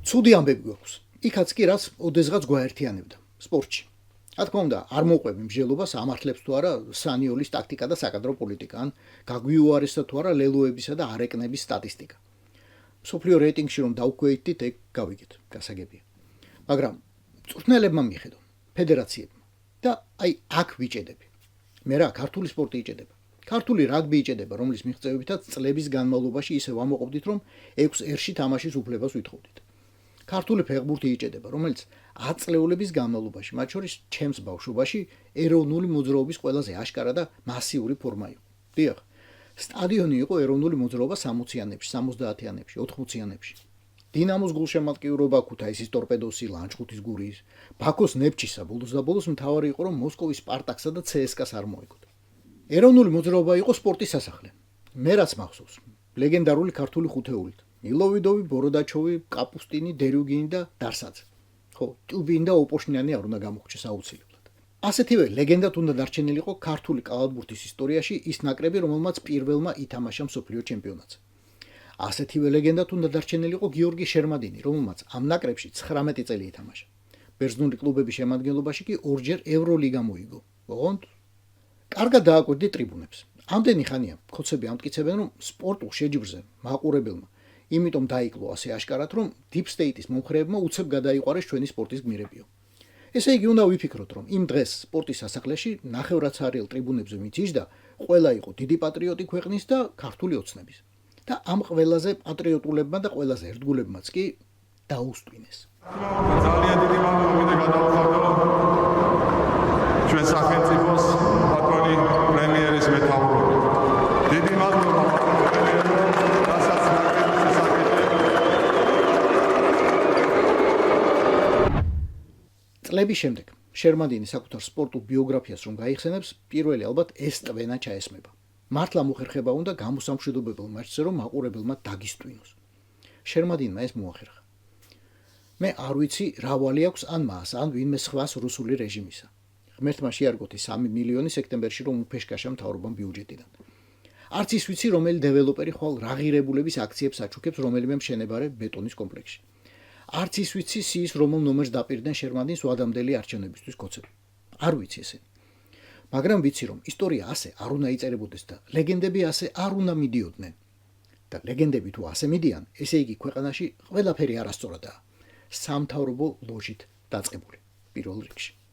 ცუდი ამბები გვაქვს. იქაც კი რაც ოდესღაც გვაერთიანებდა სპორტში. რა თქმა უნდა, არ მოყვები მსჯელობას ამართლებს თუ არა სანიოლის ტაქტიკა და საკადრო პოლიტიკა, ან გაგვიუარესდა თუ არა ლელოებისა და არეკნების სტატისტიკა. მსოფლიო რეიტინგში რომ დავგვეითდით, ეგ გავიგეთ, გასაგებია. მაგრამ მწვრთნელებმა მიხედო, ფედერაციებმა და აი აქ ვიჭედები. მე რა, ქართული სპორტი იჭედება. ქართული რაგბი იჭედება, რომლის მიღწევებითაც წლების განმავლობაში ისევ ამოყობდით, რომ 6 ერში თამაშის უფლებას ვითხოვდით. ქართული ფეხბურთი იჭედება, რომელიც 10 წლეულების განმავლობაში, მათ შორის ჩემს ბავშვობაში, ეროვნული მოძრაობის ყველაზე აშკარა და მასიური ფორმა იყო. დიახ, სტადიონი იყო ეროვნული მოძრაობა 60-იანებში, 70-იანებში, 80-იანებში. დინამოს გულშემატკივრობა, ქუთაისის ტორპედოსი, ლანჩხუთის გურიის, ბაქოს ნეფჩისა, ბოლოს და ბოლოს მთავარი იყო, რომ მოსკოვის სპარტაკსა და CSKA-ს არ მოიგოთ. ეროვნული მოძრაობა იყო სპორტის სასახლე. მე რაც მახსოვს, ლეგენდარული ქართული ხუთეულით. ილოვიდოვი, ბოროდაჩოვი, კაპუსტინი, დერუგინი და დარსაძე. ხო, ტიუბინი და ოპოშნიანი არ უნდა გამოხვჩეს აუცილებლად. ასეთივე ლეგენდად უნდა დარჩენილიყო ქართული კალათბურთის ისტორიაში ის ნაკრები, რომელმაც პირველმა ითამაშა მსოფლიო ჩემპიონატზე. ასეთივე ლეგენდად უნდა დარჩენილიყო გიორგი შერმადინი, რომელმაც ამ ნაკრებში 19 წელი ითამაშა. ბერძნული კლუბების შემადგენლობაში კი ორჯერ ევროლიგა მოიგო. ოღონდ კარგად დააკვირდი ტრიბუნებს. ამდენი ხანია ხოცები ამტკიცებენ, რომ სპორტულ შეჯიბრზე მაყურებელმა იმიტომ დაიკლო ასე აშკარად, რომ Deep State-ის მომხრეებმა უცებ გადაიყვარეს ჩვენი სპორტის გმირებიო. ესე იგი უნდა ვიფიქროთ, რომ იმ დღეს სპორტის სასახლეში ნახევრაცარიელ ტრიბუნებზე მიწიშდა ყველა იყო დიდი პატრიოტი ქვეყნის და ქართული ოცნების. და ამ ყველაზე პატრიოტულებმა და ყველაზე ერთგულებმაც კი დაუსტვინეს. ძალიან დიდი მადლობა მინდა გადავხადო ჩვენ სახელმწიფოს პატრონი პრემიერის მეთაურობით. დიდი მადლობა პრემიერო, რასაც წლების შემდეგ შერმადინი საკუთარ სპორტულ ბიოგრაფიას რომ გაიხსენებს, პირველი ალბათ ეს ტვენა ჩაესმება. მართლა მოხერხება უნდა გამოსამშვიდობებელ მატჩზე, რომ მაყურებელმა დაგისტვინოს. შერმადინმა ეს მოახერხა. მე არ ვიცი რა ვალი აქვს ან მას, ან ვინმე სხვას რუსული რეჟიმისა. ღმერთმა შეარგოთ 3 მილიონი სექტემბერში რომ უფეშკაშა მთავრობამ ბიუჯეტიდან. არც ის ვიცი რომელი დეველოპერი ხვალ რაღირებულების აქციებს აჩუქებს რომელიმე მშენებარე ბეტონის კომპლექსში. არც ის ვიცი სიის რომელ ნომერს დაპირდნენ შერმადინს ვადამდელი არჩევნებისთვის კოცები. არ ვიცი ესენი. მაგრამ ვიცი რომ ისტორია ასე არ უნდა იწერებოდეს და ლეგენდები ასე არ უნდა მიდიოდნენ. და ლეგენდები თუ ასე მიდიან, ესე იგი ქვეყანაში ყველაფერი არასწორადაა. სამთავრობო ლოჟით დაწყებული პირველ რიგში.